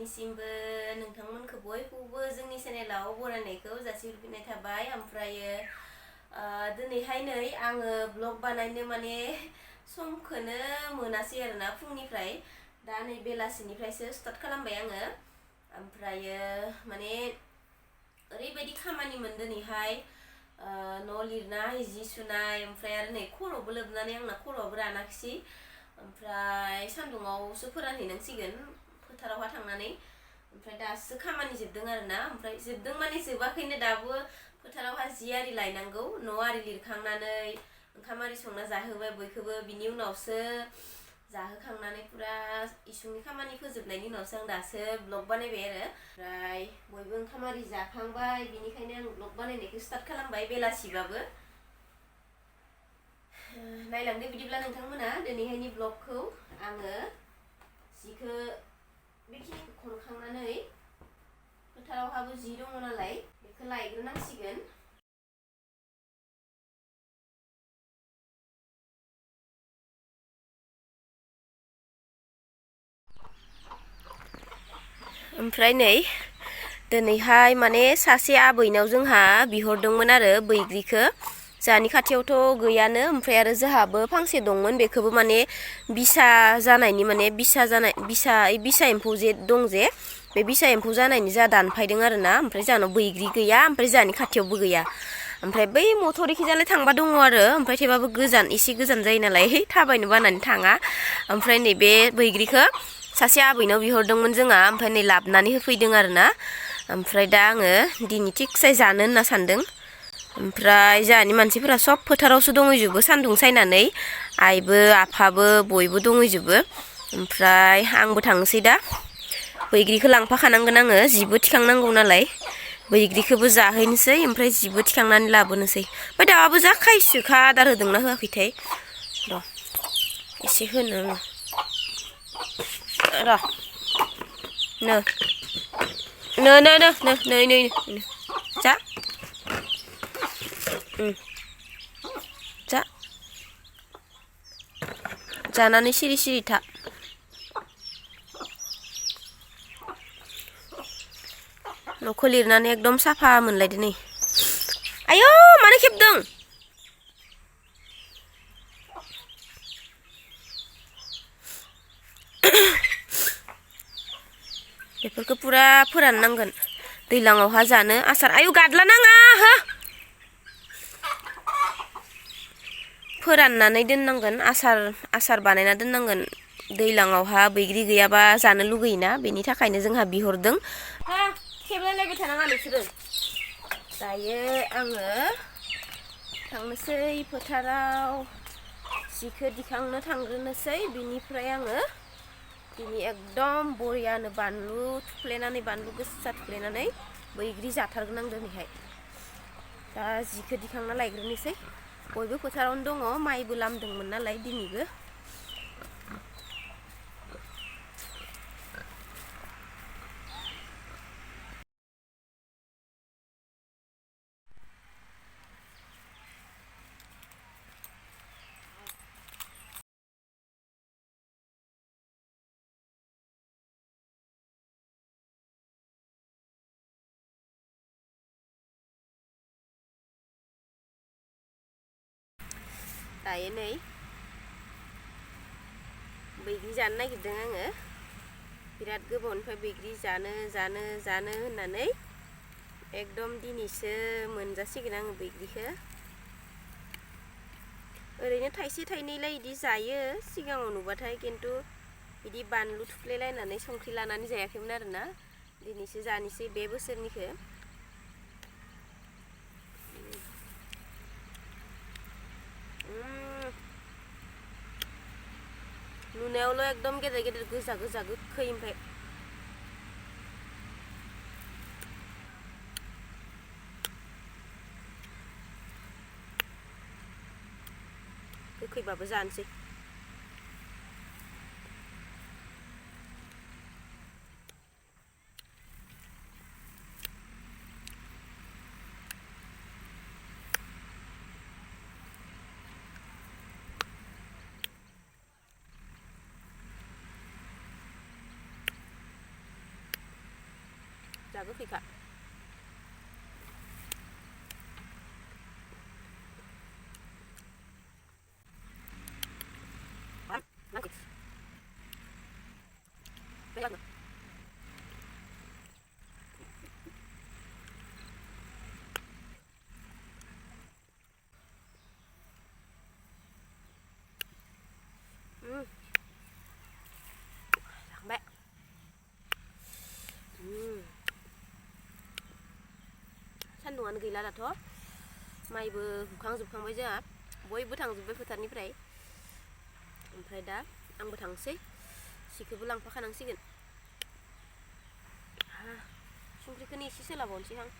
नोंथांनिसिमबो नोंथांमोनखौ बयखौबो जोंनि चेनेलाव बरायनायखौ जासिहरफिननाय थाबाय। ओमफ्रायो दिनैहाय नै आङो ब्लग बानायनो माने समखौनो मोनासै आरोना फुंनिफ्राय दा नै बेलासिनिफ्रायसो स्टार्ट खालामबाय आङो। ओमफ्रायो माने ओरैबायदि खामानिमोन दिनैहाय न' लिरनाय जि सुनाय ओमफ्राय आरो नै खर'बो लोबनानै आंना खर'आबो रानाखिसै ओमफ्राय सान्दुङावसो फोरानहैनांसिगोन फोथारावहा थांनानै ओमफ्राय दासो खामानि जोबदों आरोना ओमफ्राय जोबदों माने जोबाखैनो दाबो फोथारावहा जि आरि लायनांगौ न' आरि लिरखांनानै ओंखाम आरि संना जाहोबाय बयखौबो बिनि उनावसो जाहोखांनानै पुरा इसिंनि खामानि फोजोबनायनि उनावसो आं दासो ब्लग बानायबाय आरो ओमफ्राय बयबो ओंखाम आरि जाखांबाय बिनिखायनो आं ब्लग बानायनायखौ स्टार्ट खालामबाय बेलासिबाबो। नायलांदो बिदिब्ला नोंथांमोना दिनैहायनि ब्लगखौ आङो जिखौ बेखिनि खनखांनानै फोथारावहाबो जि दङ नालाय बेखौ लायग्रोनांसिगोन। ओमफ्राय नै दिनैहाय माने सासे आबैनाव जोंहा बिहरदोंमोन आरो बैग्रिखौ जानि खाथियावथ' गैयानो ओमफ्राय आरो जोंहाबो फांसे दंमोन बेखौबो माने बिसा जानायनि माने बिसा एम्फौ जे दं जे बे बिसा एम्फौ जानायनि जा दानफायदों आरोना ओमफ्राय जाहानाव बैग्रि गैया ओमफ्राय जानि खाथियावबो गैया ओमफ्राय बै मथरखिजालाय थांबा दङ आरो ओमफ्राय थेवबाबो गोजान एसे गोजान जायो नालाय थाबायनो बानानै थाङा ओमफ्राय नै बे बैग्रिखौ सासे आबैनाव बिहरदोंमोन जोंहा ओमफ्राय नै लाबनानै होफैदों आरोना ओमफ्राय दा आङो दिनै थिगसे जानो होनना सानदों। ओमफ्राय जोंहानि मानसिफोरा सब फोथारावसो दंहैजोबो सान्दुं सायनानै आइबो आफाबो बयबो दंहैजोबो ओमफ्राय आंबो थांनोसै दा बैग्रिखौ लांफाखानांगोन आङो जिबो थिखांनांगौ नालाय बैग्रिखौबो जाहैनोसै ओमफ्राय जिबो थिखांनानै लाबोनोसै ओमफ्राय दाबो जा खायसोखा आदार होदोंना होआखैथाय र' एसे होनो र' नै जा जा जानानै सिरि सिरि था न'खौ लिरनानै एकदम साफा मोनलायदो नै आयौ मानो खेबदों बेफोरखौ पुरा फोराननांगोन दैज्लाङावहा जानो आसार आयु गादला नाङा हो फोराननानै दोननांगोन आसार बानायना दोननांगोन दैज्लाङावहा बैग्रि गैयाबा जानो लुगैयोना बेनि थाखायनो जोंहा बिहरदों। खेबलायलायबाय थानाङा नोंसोरो दायो आङो थांनोसै फोथाराव जिखौ दिखांनो थांग्रोनोसै बिनिफ्राय आङो दिनै एकदम बरियानो बानलु थुफ्लेनानै बानलु गोसा थुफ्लेनानै बैग्रि जाथारगोन आं दिनैहाय दा जिखौ दिखांना लायग्रोनोसै बयबो फोथारावनो दङ माइबो लामदोंमोन नालाय दिनैबो दायो नै बैग्रि जानो नागिरदों आङो बिराद गोबावनिफ्राय बैग्रि जानो होननानै एकदम दिनैसो मोनजासिगोन आङो बैग्रिखौ ओरैनो थाइसे थाइनैलाय बिदि जायो सिगाङाव नुबाथाय खिन्थु बिदि बानलु थुफ्लेलायनानै संख्रि लानानै जायाखैमोन आरोना दिनैसो जानोसै बे बोसोरनिखौ नुनायावल' एकदम गेदेर गेदेर गोजा गोजा गोखै ओमफ्राय गोखैबाबो जानोसै मस्ला गोखैखा जाखांबाय सान्दुंआनो गैला दाथ' माइबो हुखांजोबखांबाय जोंहा बयबो थांजोब्बाय फोथारनिफ्राय ओमफ्राय दा आंबो थांसै सिखौबो लांफाखानांसिगोन संख्रिखौनो एसे सोलाबावनोसै आं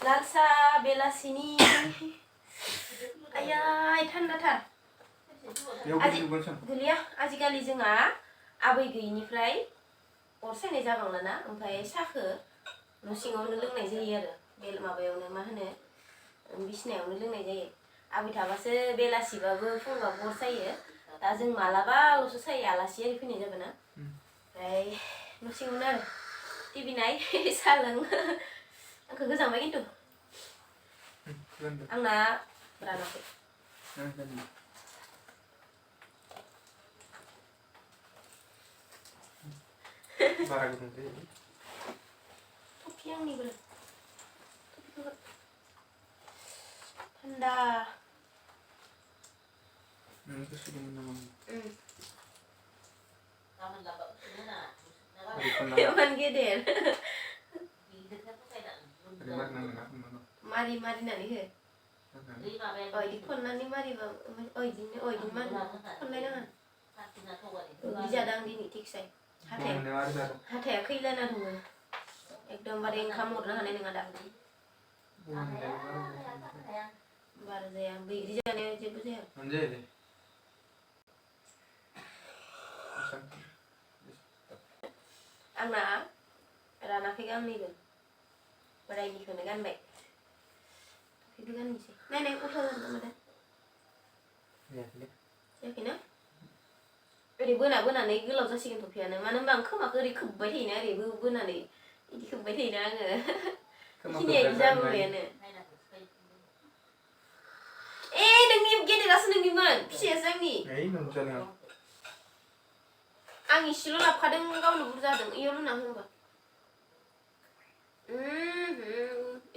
लाल साहा बेलासिनि आयाय थान्दाथार गोलैया आजिखालि जोंहा आबै गैयिनिफ्राय अर सायनाय जाबांलाना ओमफ्राय साहाखौ न' सिङावनो लोंनाय जायो आरो बे माबायावनो मा होनो बिसिनायावनो लोंनाय जायो आबै थाबासो बेलासिबाबो फुंबाबो अर सायो दा जों मालाबाल'सो सायो आलासि आरि फैनाय जाबाना ओमफ्राय न' सिङावनो आरो टिभि नाय साहा लों आंखौ गोजांबाय खिन्थु आंना रानाखै बारा गुदुं जायो टफि आंनिबो थान्दा गुसु दंमोन नामा एमान गेदेर मारि मारिनानै हो इदि खननानै मारिबा इदिनो खनलायनाङा जादों आं दिनै थिगसे हाथाया खैलाना दङ एकदमबारे ओंखाम हरनो हानाय नङा दा बारा जाया बैग्रि जानाया जेबो जाया आंना रानाखै गांनैबो बोरायनिखौनो गानबाय बेबो गाननोसै नायनाय उल्था जादों नामा दा जायाखैना ओरै बोनानै गोलाव जासिगोन टफियानो मानो होनबा आं खोमाखौ ओरै खोब्बाय थायोना ओरैबो बोनानै इदि खोब्बाय थायोना आङो बेखिनिया इदि जाबोबायानो नोंनि गेदेरासो नोंनिमोन फिसायासो आंनि आं इसेल' लाबोखादों गावनो बुरजा होदों इयाव लुना होनबा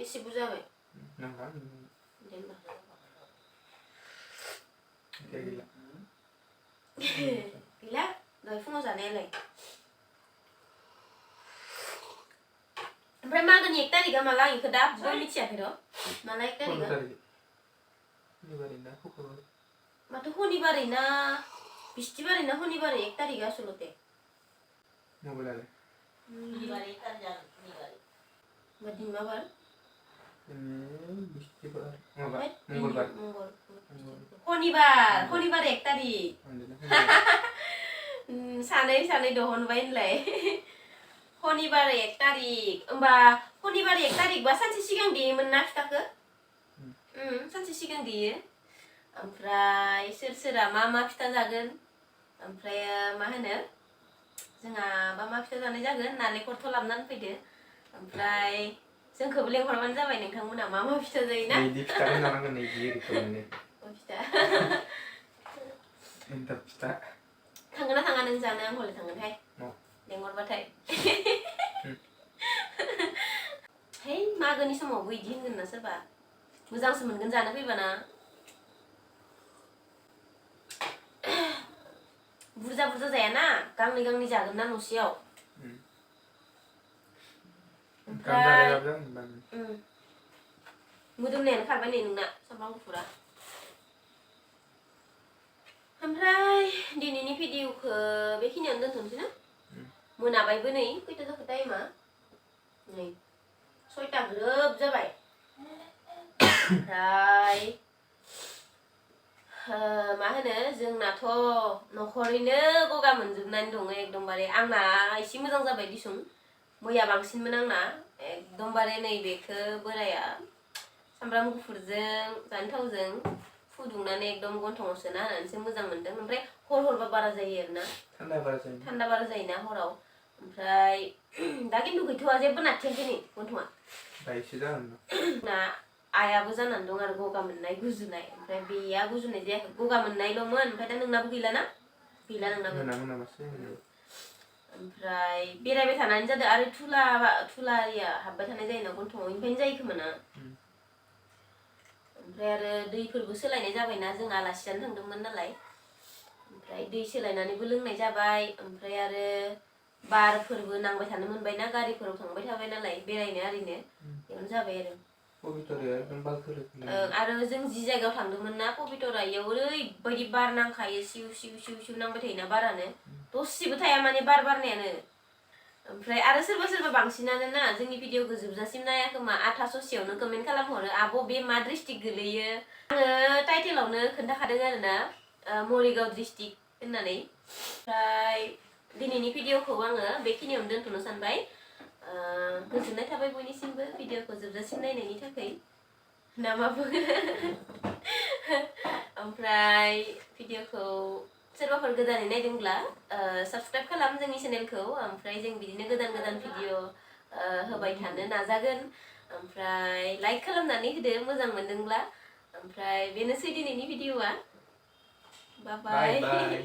एसे बुरजा जाबाय गैला दहाय फुङाव जानायालाय ओमफ्राय मागोनि 1 तारिखआ माला इखौ दाबो मिथियाखै र' माला 1 तारिखआ माथो हनिबारै ना बिस्थिबारै ना हनिबारै 1 तारिखआ आसलते मंगलबार शनिबार 1 तारिख सानै दहनबाय होनलाय शनिबार 1 तारिख होमबा शनिबार 1 तारिख बा सानसे सिगां देयोमोन ना फिथाखौ सानसे सिगां देयो ओमफ्राय सोरा मा फिथा जागोन ओमफ्राय मा होनो जोंहा मा फिथा जानाय जागोन नालेंखरथ' लाबनानै फैदो ओमफ्राय जोंखौबो लेंहरबानो जाबाय नोंथांमोना मा फिथा जायोना इदि फिथा जानांगोन इदि रोखोमनि फिथा एन्थाब फिथा थांगोन ना थाङा नों जानो आं हले थांगोनहाय लेंहरबाथाय है मागोनि समावबो इदि होनगोन ना सोरबा मोजांसो मोनगोन जानो फैबाना बुरजा जायाना गांनै जागोन ना न'सेयाव ओमफ्राय मोदोमनायानो खारबाय नै नोंना सामब्राम गुफुरा ओमफ्राय दिनैनि भिडिअखौ बेखिनियावनो दोनथ'नोसै ना मोनाबायबो नै खैथा जाखो टाइमा नै 6ता ग्रोब जाबाय ओमफ्राय मा होनो जोंनाथ' न'खरैनो गगा मोनजोबनानै दङ एकदमबारे आंना एसे मोजां जाबाय दिसुन मैया बांसिनमोन आंना एकदमबारे नैबेखौ बोराया सामब्राम गुफुरजों जानो थावजों फुदुंनानै एकदम गन्थंआव सोना होनानैसो मोजां मोनदों ओमफ्राय हरबा बारा जायो आरोना थान्दा बारा जायोना हराव ओमफ्राय दा खिन्थु गैथ'वा जेबो नारथेयाखै नै गन्थंआ दायोसो जागोन ना आयाबो जानानै दं आरो गगा मोननाय गुजुनाय ओमफ्राय बेया गुजुनाय जायाखै गगा मोननायल'मोन ओमफ्राय दा नोंनाबो गैलाना गैला नोंनाबो ओमफ्राय बेरायबाय थानानै जादों आरो थुलाया हाबबाय थानाय जायोना गन्थंआव ओमफ्रायनो जायो खोमा ना ओमफ्राय आरो दैफोरबो सोलायनाय जाबायना जों आलासि जानो थांदोंमोन नालाय ओमफ्राय दै सोलायनानैबो लोंनाय जाबाय ओमफ्राय आरो बारफोरबो नांबाय थानो मोनबायना गारिफोराव थांबाय थाबाय नालाय बेरायनो आरिनो बेयावनो जाबाय आरो जों जि जायगायाव थांदोंमोन ना पबितरा इयाव ओरैबायदि बार नांखायो सिउ सिउ सिउ सिउ नांबाय थायोना बारानो दसेबो थाया माने बार बारनायानो ओमफ्राय आरो सोरबा बांसिनानो ना जोंनि भिडिअखौ जोबजासिम नाया खोमा आधा ससेयावनो कमेन्ट खालामहरो आब' बे मा डिस्ट्रिक्ट गोलैयो आङो टाइटेलावनो खोन्थाखादों आरोना मरिगाव डिस्ट्रिक्ट होननानै ओमफ्राय दिनैनि भिडिअखौ आङो बेखिनियावनो दोनथ'नो सानबाय गोजोननाय थाबाय बयनिसिमबो भिडिअखौ जोबजासिम नायनायनि थाखाय ना मा बुङो ओमफ्राय भिडिअखौ सोरबाफोर गोदानै नायदोंब्ला साबस्क्राइब खालाम जोंनि चेनेलखौ ओमफ्राय जों बिदिनो गोदान भिडिअ होबाय थानो नाजागोन ओमफ्राय लाइक खालामनानै होदो मोजां मोनदोंब्ला ओमफ्राय बेनोसै दिनैनि भिडिअआ बाय बाय